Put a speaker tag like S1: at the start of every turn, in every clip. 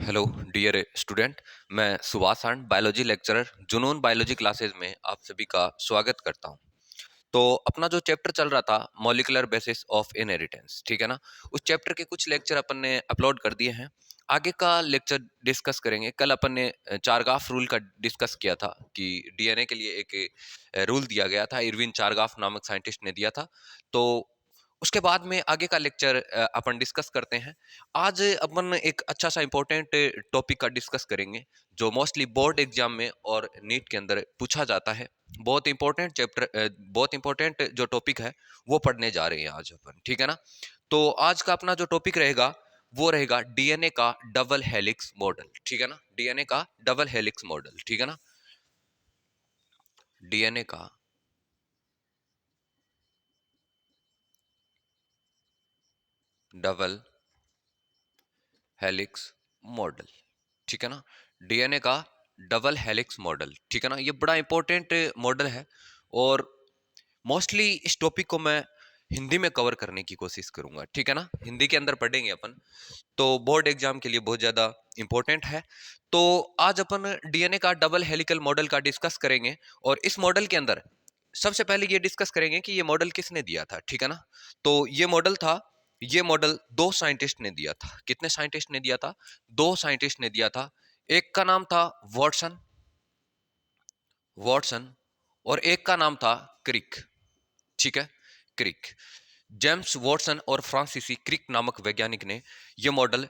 S1: Hello dear student. मैं Subhash and biology lecturer Junoon biology classes में आप सभी का स्वागत करता हूं। तो अपना जो चैप्टर चल रहा था मॉलिक्यूलर बेसिस ऑफ इनहेरिटेंस, ठीक है ना, उस चैप्टर के कुछ लेक्चर अपन ने अपलोड कर दिए हैं। आगे का लेक्चर डिस्कस करेंगे। कल अपन ने चारगाफ रूल का डिस्कस किया था कि डीएनए के लिए एक रूल दिया गया था, इरविन चारगाफ नामक साइंटिस्ट ने दिया था। तो उसके बाद में आगे का लेक्चर अपन डिस्कस करते हैं। आज अपन एक अच्छा सा इंपॉर्टेंट टॉपिक का डिस्कस करेंगे जो मोस्टली बोर्ड एग्जाम में और नीट के अंदर पूछा जाता है। बहुत इंपॉर्टेंट चैप्टर, बहुत इंपॉर्टेंट जो टॉपिक है वो पढ़ने जा रहे हैं आज अपन, ठीक है ना। तो आज का अपना जो टॉपिक रहेगा वो रहेगा डीएनए का डबल हेलिक्स मॉडल, ठीक है ना। डीएनए का डबल हेलिक्स मॉडल, ठीक है ना। डीएनए का डबल हेलिक्स मॉडल, ठीक है ना। डीएनए का डबल हेलिक्स मॉडल, ठीक है ना। ये बड़ा इंपॉर्टेंट मॉडल है और मोस्टली इस टॉपिक को मैं हिंदी में कवर करने की कोशिश करूंगा, ठीक है ना। हिंदी के अंदर पढ़ेंगे अपन, तो बोर्ड एग्जाम के लिए बहुत ज्यादा इंपॉर्टेंट है। तो आज अपन डीएनए का डबल हेलिकल मॉडल का डिस्कस करेंगे और इस मॉडल के अंदर सबसे पहले ये डिस्कस करेंगे कि ये मॉडल किसने दिया था, ठीक है ना। तो ये मॉडल दो साइंटिस्ट ने दिया था। कितने साइंटिस्ट ने दिया था? दो साइंटिस्ट ने दिया था। एक का नाम था वॉटसन वॉटसन और एक का नाम था क्रिक, ठीक है, क्रिक। जेम्स वॉटसन और फ्रांसीसी क्रिक नामक वैज्ञानिक ने यह मॉडल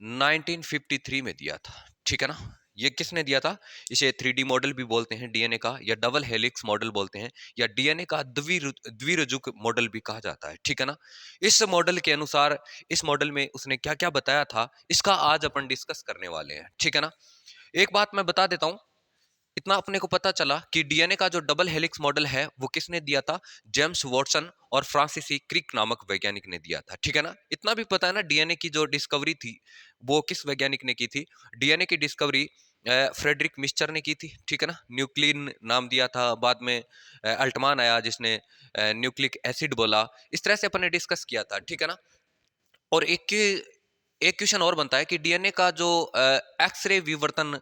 S1: 1953 में दिया था, ठीक है ना। ये किसने दिया था? इसे 3D मॉडल भी बोलते हैं डीएनए का, या डबल हेलिक्स मॉडल बोलते हैं, या डीएनए का द्विरुजुक मॉडल भी कहा जाता है, ठीक है ना। इस मॉडल के अनुसार, इस मॉडल में उसने क्या क्या बताया था, इसका आज अपन डिस्कस करने वाले हैं, ठीक है ना। एक बात मैं बता देता हूं, इतना अपने को पता चला कि डीएनए का जो डबल हेलिक्स मॉडल है वो किसने दिया था? जेम्स वॉटसन और फ्रांसीसी क्रिक नामक वैज्ञानिक ने दिया था, ठीक है ना। इतना भी पता है ना, डीएनए की जो डिस्कवरी थी वो किस वैज्ञानिक ने की थी? डीएनए की डिस्कवरी फ्रेडरिक मिस्चर ने की थी, ठीक है ना। न्यूक्लिन नाम दिया था, बाद में अल्टमान आया जिसने न्यूक्लिक एसिड बोला। इस तरह से अपन ने डिस्कस किया था, ठीक है ना। और एक क्वेश्चन और बनता है कि डीएनए का जो एक्सरे विवर्तन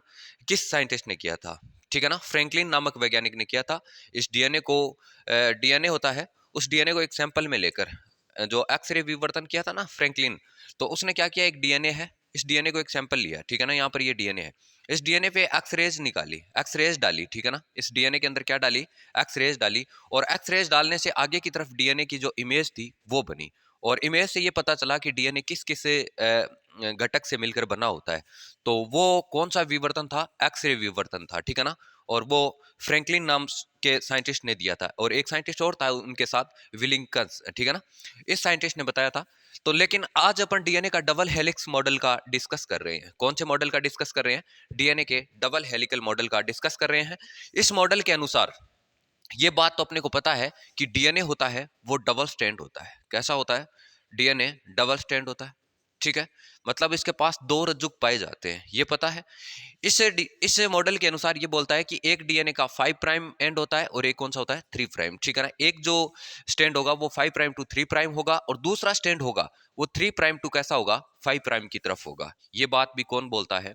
S1: किस साइंटिस्ट ने किया था, ठीक है ना। फ्रैंकलिन नामक वैज्ञानिक ने किया था। इस डीएनए को, डीएनए होता है, उस डीएनए को एक सैंपल में लेकर जो एक्सरे विवर्तन किया था ना फ्रैंकलिन, तो उसने क्या किया, एक डीएनए है, इस डीएनए को एक सैंपल लिया, ठीक है ना। यहाँ पर ये डीएनए है, इस डीएनए पे एक्सरेज निकाली, एक्सरेज डाली, ठीक है ना। इस डीएनए के अंदर क्या डाली? एक्सरेज डाली। और एक्सरेज डालने से आगे की तरफ डीएनए की जो इमेज थी वो बनी। और इमेज से ये पता चला कि डीएनए किस किस घटक से मिलकर बना होता है। तो वो कौन सा विवर्तन था? एक्सरे विवर्तन था, ठीक है ना। और वो फ्रैंकलिन नाम के साइंटिस्ट ने दिया था, और एक साइंटिस्ट और था उनके साथ, विलिंगकन्स, ठीक है ना। इस साइंटिस्ट ने बताया था। तो लेकिन आज अपन डीएनए का डबल हेलिक्स मॉडल का डिस्कस कर रहे हैं। कौन से मॉडल का डिस्कस कर रहे हैं? डीएनए के डबल हेलिकल मॉडल का डिस्कस कर रहे हैं। इस मॉडल के अनुसार ये बात तो अपने को पता है कि डीएनए होता है वो डबल स्ट्रैंड होता है। कैसा होता है? डीएनए डबल स्ट्रैंड होता है, ठीक है। मतलब इसके पास दो रज्जुक पाए जाते हैं, ये पता है। इस मॉडल के अनुसार ये बोलता है कि एक डीएनए का 5 प्राइम एंड होता है और एक कौन सा होता है? 3 प्राइम, ठीक है ना। एक जो स्टैंड होगा वो 5 प्राइम टू 3 प्राइम होगा, और दूसरा स्टैंड होगा वो 3 प्राइम टू कैसा होगा? 5 प्राइम की तरफ होगा। ये बात भी कौन बोलता है?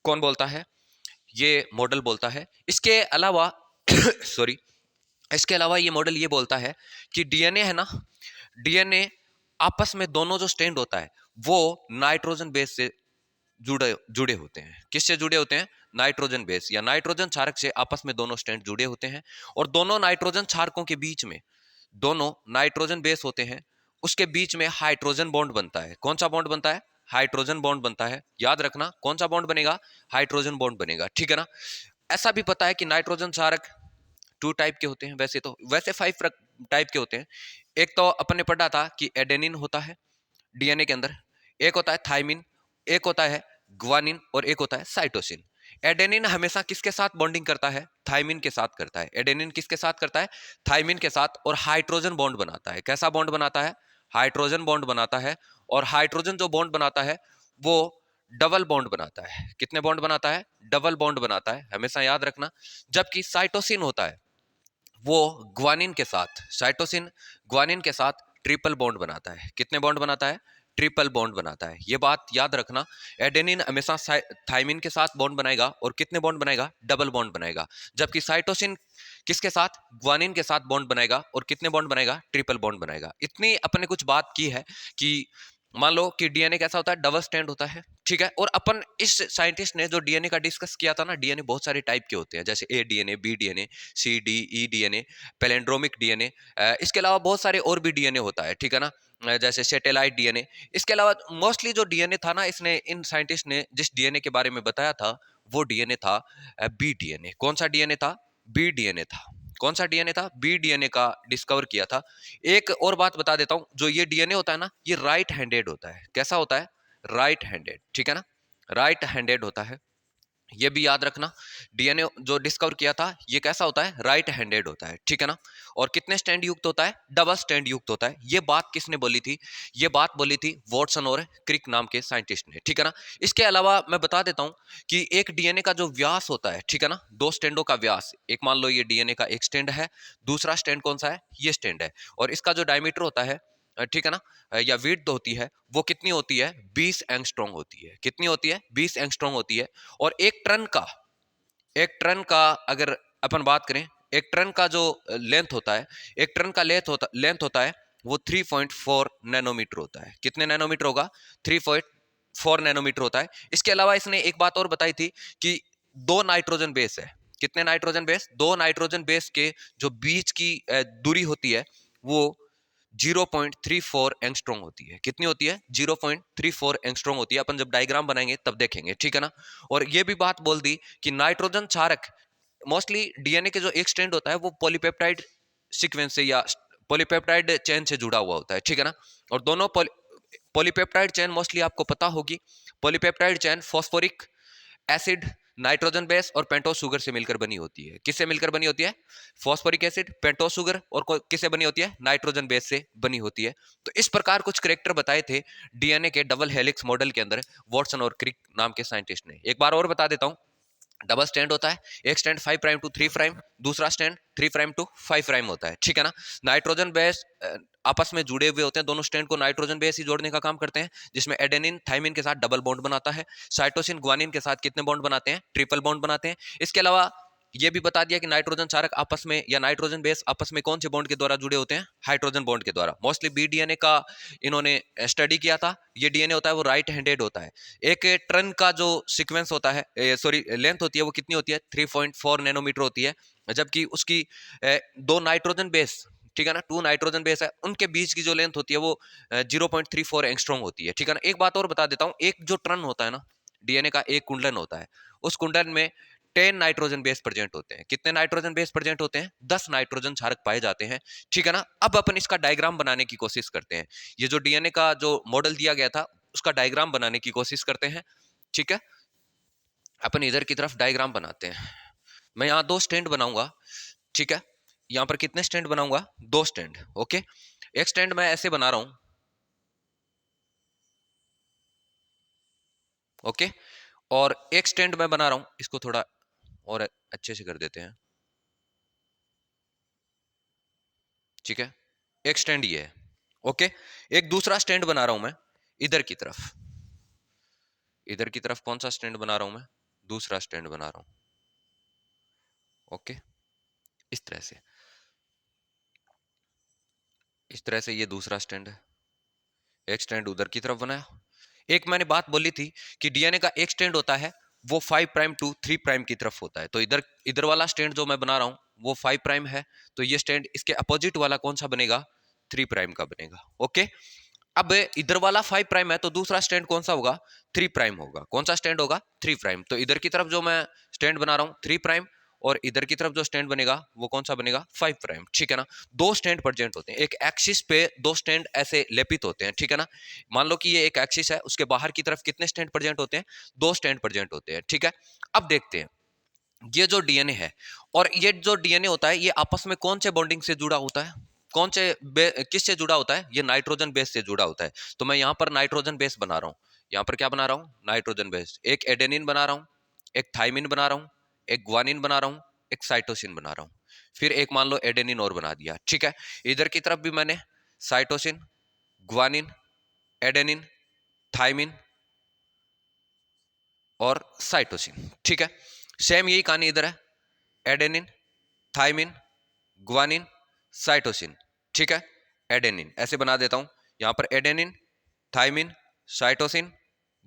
S1: कौन बोलता है? ये मॉडल बोलता है। इसके अलावा सॉरी, इसके अलावा ये मॉडल ये बोलता है कि डीएनए है ना, डीएनए आपस में दोनों जो स्टैंड होता है वो नाइट्रोजन बेस से जुड़े जुड़े होते हैं। किससे जुड़े होते हैं? नाइट्रोजन बेस या नाइट्रोजन क्षारक से आपस में दोनों स्टैंड जुड़े होते हैं। और दोनों नाइट्रोजन क्षारकों के बीच में, दोनों नाइट्रोजन बेस होते हैं, उसके बीच में हाइड्रोजन बॉन्ड बनता है। कौन सा बॉन्ड बनता है? हाइड्रोजन बॉन्ड बनता है। याद रखना, कौन सा बॉन्ड बनेगा? हाइड्रोजन बॉन्ड बनेगा, ठीक है ना। ऐसा भी पता है कि नाइट्रोजन क्षारक 2 टाइप के होते हैं। वैसे 5 टाइप के होते हैं। एक तो अपन ने पढ़ा था कि एडेनिन होता है डीएनए के अंदर, एक होता है थाइमिन, एक होता है ग्वानिन, और एक होता है साइटोसिन। एडेनिन हमेशा किसके साथ बॉन्डिंग करता है? थाइमिन के साथ करता है। एडेनिन किसके साथ करता है? थाइमिन के साथ, और हाइड्रोजन बॉन्ड बनाता है। कैसा बॉन्ड बनाता है? हाइड्रोजन बॉन्ड बनाता है। और हाइड्रोजन जो बॉन्ड बनाता है वो डबल बॉन्ड बनाता है। कितने बॉन्ड बनाता है? डबल बॉन्ड बनाता है, हमेशा याद रखना। जबकि साइटोसिन होता है वो ग्वानिन के साथ, साइटोसिन ग्वानिन के साथ ट्रिपल बॉन्ड बनाता है। कितने बॉन्ड बनाता है? ट्रिपल बॉन्ड बनाता है। ये बात याद रखना, एडेनिन हमेशा थाइमिन के साथ बॉन्ड बनाएगा और कितने बॉन्ड बनाएगा? डबल बॉन्ड बनाएगा। जबकि साइटोसिन किसके साथ? ग्वानिन के साथ बॉन्ड बनाएगा और कितने बॉन्ड बनाएगा? ट्रिपल बॉन्ड बनाएगा। इतनी अपने कुछ बात की है कि मान लो कि डीएनए कैसा होता है? डबल स्ट्रैंड होता है, ठीक है। और अपन इस साइंटिस्ट ने जो डीएनए का डिस्कस किया था ना, डीएनए बहुत सारे टाइप के होते हैं, जैसे A DNA, B DNA, C D E DNA, palindromic DNA, इसके अलावा बहुत सारे और भी डीएनए होता है, ठीक है ना, जैसे सैटेलाइट डीएनए। इसके अलावा मोस्टली जो डीएनए था ना, इसने इन साइंटिस्ट ने जिस डीएनए के बारे में बताया था वो डीएनए था बी डीएनए। कौन सा डीएनए था? बी डीएनए था। कौन सा डीएनए था? बी डीएनए का डिस्कवर किया था। एक और बात बता देता हूं, जो ये डीएनए होता है ना, ये राइट हैंडेड होता है। कैसा होता है? राइट हैंडेड, ठीक है ना, राइट हैंडेड होता है। ये भी याद रखना, डीएनए जो डिस्कवर किया था ये कैसा होता है? राइट हैंडेड होता है, ठीक है ना। और कितने स्टैंड युक्त होता है? डबल स्टैंड युक्त होता है। ये बात किसने बोली थी? ये बात बोली थी वॉटसन और क्रिक नाम के साइंटिस्ट ने, ठीक है ना। इसके अलावा मैं बता देता हूं कि एक डीएनए का जो व्यास होता है, ठीक है ना, दो स्टैंडों का व्यास, एक मान लो ये डीएनए का एक स्टैंड है, दूसरा स्टैंड कौन सा है? ये स्टैंड है। और इसका जो डायमीटर होता है, ठीक है ना, या विड्थ होती है, वो कितनी होती है? 20 एंगस्ट्रॉम होती है। कितनी होती है? 20 एंगस्ट्रॉम होती है। और एक टन का अगर अपन बात करें, एक टन का जो लेंथ होता है, एक टन का लेंथ होता है वो 3.4 नैनोमीटर होता है। कितने नैनोमीटर होगा? 3.4 नैनोमीटर होता है। इसके अलावा इसने एक बात और बताई थी कि दो नाइट्रोजन बेस है। कितने नाइट्रोजन बेस? दो नाइट्रोजन बेस के जो बीच की दूरी होती है वो 0.34 एंगस्ट्रॉम होती है। कितनी होती है? 0.34 एंगस्ट्रॉम होती है। अपन जब डायग्राम बनाएंगे तब देखेंगे, ठीक है ना। और ये भी बात बोल दी कि नाइट्रोजन क्षारक, मोस्टली डीएनए के जो एक स्ट्रैंड होता है वो पॉलीपेप्टाइड सीक्वेंस से या पॉलीपेप्टाइड चेन से जुड़ा हुआ होता है, ठीक है ना। और दोनों पॉलीपेप्टाइड चेन मोस्टली आपको पता होगी। Polypeptide chain phosphoric acid, nitrogen base और पेंटोस शुगर से मिलकर बनी होती है। किससे मिलकर बनी होती है? फॉस्फोरिक एसिड, पेंटोस शुगर और किससे बनी होती है? नाइट्रोजन बेस से बनी होती है। तो इस प्रकार कुछ कैरेक्टर बताए थे डीएनए के डबल हेलिक्स मॉडल के अंदर वॉटसन और क्रिक नाम के साइंटिस्ट ने। एक बार और बता देता हूं, डबल स्टैंड होता है, एक स्टैंड 5 प्राइम टू 3 प्राइम, दूसरा स्टैंड 3 प्राइम टू 5 प्राइम होता है, ठीक है ना। नाइट्रोजन बेस आपस में जुड़े हुए होते हैं, दोनों स्टैंड को नाइट्रोजन बेस ही जोड़ने का काम करते हैं, जिसमें एडेनिन थाइमिन के साथ डबल बॉन्ड बनाता है। साइटोसिन ग्वानिन के साथ कितने बॉन्ड बनाते हैं? ट्रिपल बॉन्ड बनाते हैं। इसके अलावा ये भी बता दिया कि नाइट्रोजन चारक आपस में या नाइट्रोजन बेस आपस में कौन से बॉन्ड के द्वारा जुड़े होते हैं? हाइड्रोजन बॉन्ड के द्वारा। मोस्टली बी डीएनए का इन्होंने स्टडी किया था। ये डीएनए होता है वो राइट हैंडेड होता है। एक टर्न का जो सीक्वेंस होता है, सॉरी लेंथ होती है, वो कितनी होती है? 3.4 नैनोमीटर होती है। जबकि उसकी दो नाइट्रोजन बेस, ठीक है ना, टू नाइट्रोजन बेस है, उनके बीच की जो लेंथ होती है वो 0.34 एंगस्ट्रॉम होती है, ठीक है ना। एक बात और बता देता हूँ, एक जो टर्न होता है ना, डीएनए का एक कुंडलन होता है, उस कुंडलन में 10 नाइट्रोजन बेस प्रेजेंट होते हैं। कितने नाइट्रोजन बेस प्रेजेंट होते हैं? 10 नाइट्रोजन क्षारक पाए जाते हैं, ठीक है ना। अब अपन इसका डायग्राम बनाने की कोशिश करते हैं। ये जो डीएनए का जो मॉडल दिया गया था उसका डायग्राम बनाने की कोशिश करते हैं, ठीक है। अपन इधर की तरफ डायग्राम बनाते हैं। मैं यहाँ दो स्टैंड बनाऊंगा, ठीक है। यहाँ पर कितने स्टैंड बनाऊंगा? दो स्टैंड, ओके। एक स्टैंड मैं ऐसे बना रहा हूं, ओके। और एक स्टैंड मैं बना रहा हूं, इसको थोड़ा और अच्छे से कर देते हैं, ठीक है। एक स्टैंड ये है, ओके। एक दूसरा स्टैंड बना रहा हूं मैं इधर की तरफ। इधर की तरफ कौन सा स्टैंड बना रहा हूं मैं? दूसरा स्टैंड बना रहा हूं, ओके। इस तरह से, इस तरह से ये दूसरा स्टैंड है। एक स्टैंड उधर की तरफ बनाया। एक मैंने बात बोली थी कि डीएनए का एक स्टैंड होता है वो 5 प्राइम टू 3 प्राइम की तरफ होता है। तो इधर इधर वाला स्टैंड जो मैं बना रहा हूं वो 5 प्राइम है, तो ये स्टैंड इसके अपोजिट वाला कौन सा बनेगा? 3 प्राइम का बनेगा, ओके। अब इधर वाला 5 प्राइम है तो दूसरा स्टैंड कौन सा होगा? 3 प्राइम होगा। कौन सा स्टैंड होगा? 3 प्राइम। तो इधर की तरफ जो मैं स्टैंड बना रहा हूं 3 प्राइम, और इधर की तरफ जो स्टैंड बनेगा वो कौन सा बनेगा? 5 प्राइम, ठीक है ना। दो स्टैंड प्रेजेंट होते हैं, एक एक्सिस पे दो स्टैंड ऐसे लेपित होते हैं, ठीक है ना। मान लो कि ये एक एक्सिस है, उसके बाहर की तरफ कितने स्टैंड प्रेजेंट होते हैं? दो स्टैंड प्रेजेंट होते हैं, ठीक है। अब देखते हैं ये जो डीएनए है और ये जो डीएनए होता है ये आपस में कौन से बॉन्डिंग से जुड़ा होता है? कौन से किससे जुड़ा होता है? ये नाइट्रोजन बेस से जुड़ा होता है। तो मैं यहाँ पर नाइट्रोजन बेस बना रहा हूँ। यहाँ पर क्या बना रहा हूँ? Nitrogen base. एक एडेनिन बना रहा हूँ, एक थाइमिन बना रहा हूँ, एक ग्वानिन बना रहा हूँ, एक साइटोसिन बना रहा हूँ। फिर एक मान लो एडेनिन और बना दिया, ठीक है। इधर की तरफ भी मैंने साइटोसिन, ग्वानिन, एडेनिन, थाइमिन और साइटोसिन। ठीक है, सेम यही कहानी इधर है, एडेनिन, थाइमिन, ग्वानिन, साइटोसिन। ठीक है, एडेनिन ऐसे बना देता हूं, यहां पर adenine, thymine, cytosine,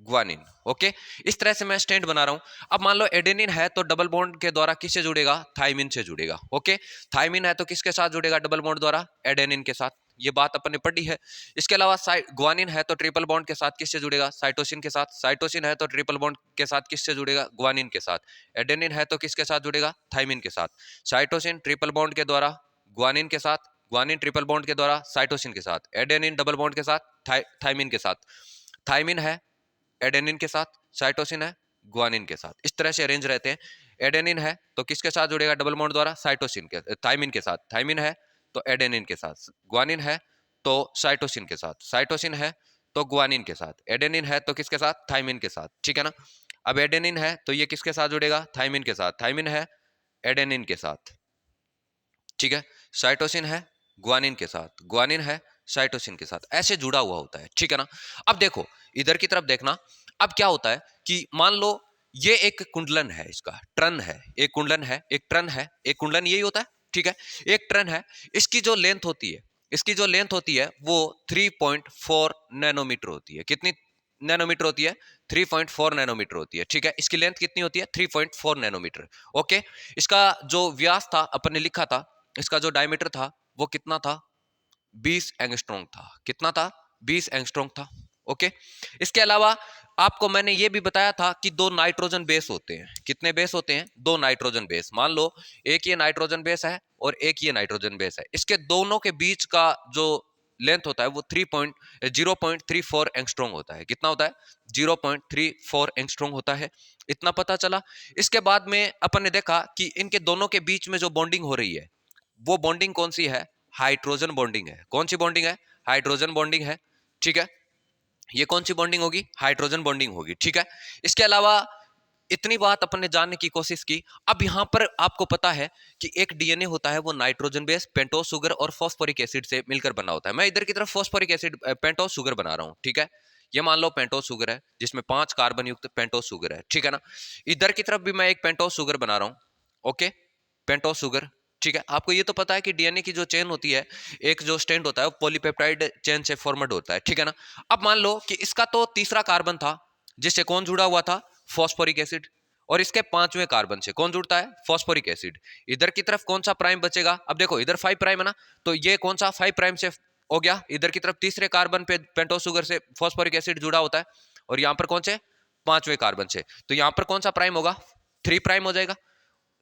S1: guanine. Okay, इस तरह से मैं स्टैंड बना रहा हूं। अब मान लो एडेनिन है तो डबल बॉन्ड के द्वारा किससे जुड़ेगा? थाइमिन से जुड़ेगा। ओके, थाइमिन है तो किसके साथ जुड़ेगा डबल बॉन्ड द्वारा? एडेनिन के साथ। ये बात अपन ने पढ़ी है। इसके अलावा ग्वानिन है तो ट्रिपल बॉन्ड के साथ किससे जुड़ेगा? साइटोसिन के साथ। साइटोसिन है तो ट्रिपल बॉन्ड के साथ किससे जुड़ेगा? ग्वानिन के साथ। एडेनिन है तो किसके साथ जुड़ेगा? थाइमिन के साथ। साइटोसिन ट्रिपल बॉन्ड के द्वारा ग्वानिन के साथ, ग्वानिन ट्रिपल बॉन्ड के द्वारा साइटोसिन के साथ, एडेनिन डबल बॉन्ड के साथ थाइमिन के साथ। थाइमिन है एडेनिन के साथ, साइटोसिन है ग्वानिन के साथ। इस तरह से अरेंज रहते हैं। एडेनिन है तो किसके साथ जुड़ेगा डबल बॉन्ड द्वारा? साइटोसिन के, थाइमिन के साथ। थाइमिन है तो एडेनिन के साथ। ग्वानिन है तो साइटोसिन के साथ। साइटोसिन है तो ग्वानिन के साथ। एडेनिन है तो किसके साथ? थाइमिन के साथ। ठीक है ना। अब एडेनिन है तो ये किसके साथ जुड़ेगा? थाइमिन के साथ। थाइमिन है एडेनिन के साथ। ठीक है, साइटोसिन है ग्वानिन के साथ, ग्वानिन है साइटोसिन के साथ। ऐसे जुड़ा हुआ होता है। ठीक है ना। अब देखो इधर की तरफ देखना। अब क्या होता है कि मान लो ये एक कुंडलन है, इसका ट्रन है, एक कुंडलन है, एक ट्रन है, एक कुंडलन यही होता है। ठीक है, एक ट्रन है, इसकी जो लेंथ होती है, इसकी जो लेंथ होती है वो 3.4 नैनोमीटर होती है। कितनी नैनोमीटर होती है? 3.4 नैनोमीटर होती है। ठीक है, इसकी लेंथ कितनी होती है? 3.4 नैनोमीटर। ओके, इसका जो व्यास था अपन ने लिखा था, इसका जो डायमीटर था वो कितना था? 20 एंगस्ट्रॉम था। कितना था? 20 एंगस्ट्रॉम था। ओके, इसके अलावा आपको मैंने ये भी बताया था कि दो नाइट्रोजन बेस होते हैं। कितने बेस होते हैं? दो नाइट्रोजन बेस। मान लो एक ये नाइट्रोजन बेस है और एक ये नाइट्रोजन बेस है। इसके दोनों के बीच का जो लेंथ होता है वो 0.34 एंगस्ट्रॉम होता है। कितना होता है? 0.34 एंगस्ट्रॉम होता है। इतना पता चला। इसके बाद में अपन ने देखा कि इनके दोनों के बीच में जो बॉन्डिंग हो रही है वो बॉन्डिंग कौन सी है? हाइड्रोजन बॉन्डिंग है। कौन सी बॉन्डिंग है? हाइड्रोजन बॉन्डिंग है। ठीक है, ये कौन सी बॉन्डिंग होगी? हाइड्रोजन बॉन्डिंग होगी। ठीक है, इसके अलावा इतनी बात अपन ने जानने की कोशिश की। अब यहां पर आपको पता है कि एक डीएनए होता है वो नाइट्रोजन बेस, पेंटोस शुगर और फॉस्फोरिक एसिड से मिलकर बना होता है। मैं इधर की तरफ फॉस्फोरिक एसिड पेंटोस शुगर बना रहा हूं। ठीक है, ये मान लो पेंटोस शुगर है जिसमें 5 कार्बन युक्त पेंटोस शुगर है। ठीक है ना। इधर की तरफ भी मैं एक पेंटोस शुगर बना रहा हूं। Okay, pentose sugar. ठीक है, आपको ये तो पता है कि डीएनए की जो चेन होती है, एक जो स्ट्रैंड होता है वो पॉलीपेप्टाइड चेन से फॉर्मेड होता है। ठीक है ना। अब मान लो कि इसका तो तीसरा कार्बन था जिससे कौन जुड़ा हुआ था? Phosphoric acid. और इसके पांचवें कार्बन से कौन जुड़ता है? Phosphoric acid. इधर की तरफ कौन सा प्राइम बचेगा? अब देखो इधर 5 प्राइम है ना, तो ये कौन सा 5 प्राइम से हो गया। इधर की तरफ तीसरे कार्बन पे पेंटोस शुगर से फॉस्फोरिक एसिड जुड़ा होता है और यहां पर कौन से? पांचवें कार्बन से। तो यहां पर कौन सा प्राइम होगा? 3 प्राइम हो जाएगा,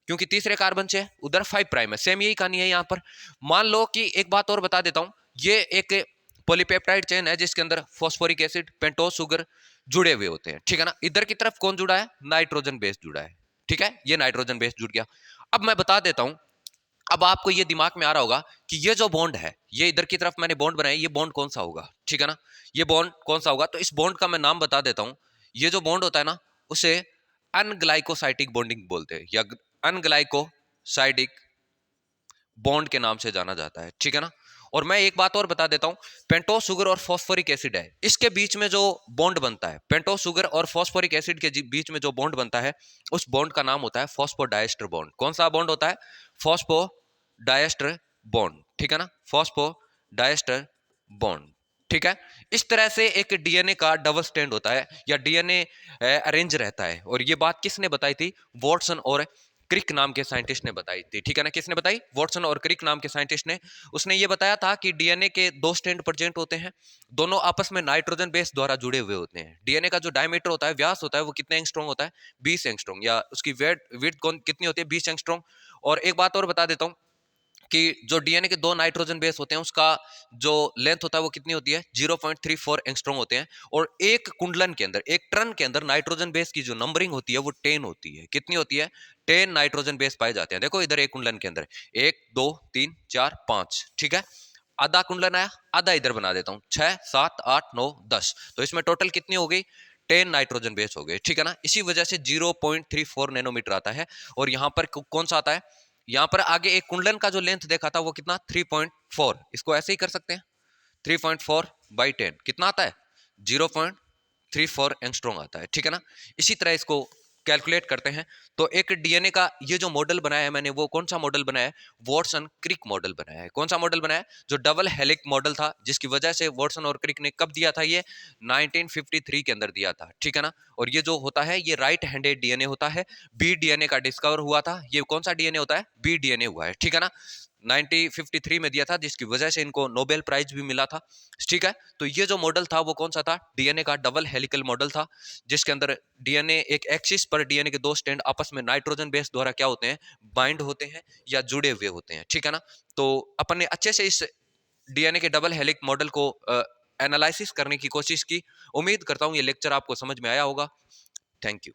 S1: क्योंकि तीसरे कार्बन से उधर 5 प्राइम है। सेम यही कहानी है यहाँ पर। मान लो कि एक बात और बता देता हूं, ये एक पॉलीपेप्टाइड चेन है जिसके अंदर फॉस्फोरिक एसिड, पेंटोस शुगर जुड़े हुए होते हैं। ठीक है ना। इधर की तरफ कौन जुड़ा है? नाइट्रोजन बेस जुड़ा है। ठीक है, ये नाइट्रोजन बेस जुड़ गया। अब मैं बता देता हूं, अब आपको ये दिमाग में आ रहा होगा कि ये जो बॉन्ड है, ये इधर की तरफ मैंने बॉन्ड बनाया, ये बॉन्ड कौन सा होगा? ठीक है ना, ये बॉन्ड कौन सा होगा? तो इस बॉन्ड का मैं नाम बता देता हूं। ये जो बॉन्ड होता है ना, उसे अनग्लाइकोसाइटिक बॉन्डिंग बोलते हैं या अनग्लाइकोसाइटिक बॉन्ड के नाम से जाना जाता है। ठीक है ना। और मैं एक बात और बता देता हूं, पेंटोस शुगर और फॉस्फोरिक एसिड है, इसके बीच में जो बॉन्ड बनता है, पेंटोस शुगर और फॉस्फोरिक एसिड के बीच में जो बॉन्ड बनता है, उस बॉन्ड का नाम होता है फॉस्फोडाइएस्टर बॉन्ड। कौन सा बॉन्ड होता है? Phosphodiester bond. ठीक है ना, फॉस्फोडाइएस्टर बॉन्ड। ठीक है, इस तरह से एक डीएनए का डबल स्टैंड होता है या डीएनए अरेंज रहता है। और ये बात किसने बताई थी? वॉटसन और क्रिक नाम के साइंटिस्ट ने बताई थी। ठीक है ना, किसने बताई? वॉटसन और क्रिक नाम के साइंटिस्ट ने। उसने ये बताया था कि डीएनए के दो स्ट्रैंड प्रेजेंट होते हैं, दोनों आपस में नाइट्रोजन बेस द्वारा जुड़े हुए होते हैं। डीएनए का जो डायमीटर होता है, व्यास होता है, वो कितने एंगस्ट्रॉम होता है? 20 एंगस्ट्रॉम। या उसकी विड्थ कितनी होती है? 20 एंगस्ट्रॉम। और एक बात और बता देता हूं कि जो डीएनए के दो नाइट्रोजन बेस होते हैं उसका जो लेंथ होता है वो कितनी होती है? 0.34 एंगस्ट्रॉम होते हैं। और एक कुंडलन के अंदर, एक ट्रन के अंदर नाइट्रोजन बेस की जो नंबरिंग होती है वो 10 होती है। कितनी होती है? 10 नाइट्रोजन बेस पाए जाते हैं। देखो इधर एक कुंडलन के अंदर 1 2 3 4 5। ठीक है, आधा कुंडलन आया, आधा इधर बना देता हूं, 6 7 8 9 10। तो इसमें टोटल कितनी हो गई? 10 नाइट्रोजन बेस हो गए। ठीक है ना, इसी वजह से 0.34 नैनोमीटर आता है। और यहां पर कौन सा आता है? यहां पर आगे एक कुंडलन का जो लेंथ देखा था वो कितना? 3.4। इसको ऐसे ही कर सकते हैं, 3.4 बाई 10 कितना आता है? 0.34 एंगस्ट्रॉम आता है, ठीक है ना। इसी तरह इसको कैलकुलेट करते हैं। तो एक डीएनए का ये जो मॉडल बनाया है मैंने, वो कौन सा मॉडल बनाया है? वॉटसन क्रिक मॉडल बनाया है। कौन सा मॉडल बनाया है? जो डबल हेलिक मॉडल था, जिसकी वजह से वॉटसन और क्रिक ने कब दिया था? ये 1953 के अंदर दिया था, ठीक है ना। और ये जो होता है, ये राइट हैंडेड डीएनए होता है। बी डीएनए का डिस्कवर हुआ था। ये कौन सा डीएनए होता है? बी डीएनए हुआ है, ठीक है ना। 1953 में दिया था, जिसकी वजह से इनको नोबेल प्राइज भी मिला था, ठीक है। तो ये जो मॉडल था वो कौन सा था? डीएनए का डबल हेलिकल मॉडल था, जिसके अंदर डीएनए एक एक्सिस पर डीएनए के दो स्टैंड आपस में नाइट्रोजन बेस द्वारा क्या होते हैं? बाइंड होते हैं या जुड़े हुए होते हैं, ठीक है ना। तो अपन ने अच्छे से इस डीएनए के डबल हेलिक मॉडल को एनालिसिस करने की कोशिश की। उम्मीद करता हूं ये लेक्चर आपको समझ में आया होगा। Thank you.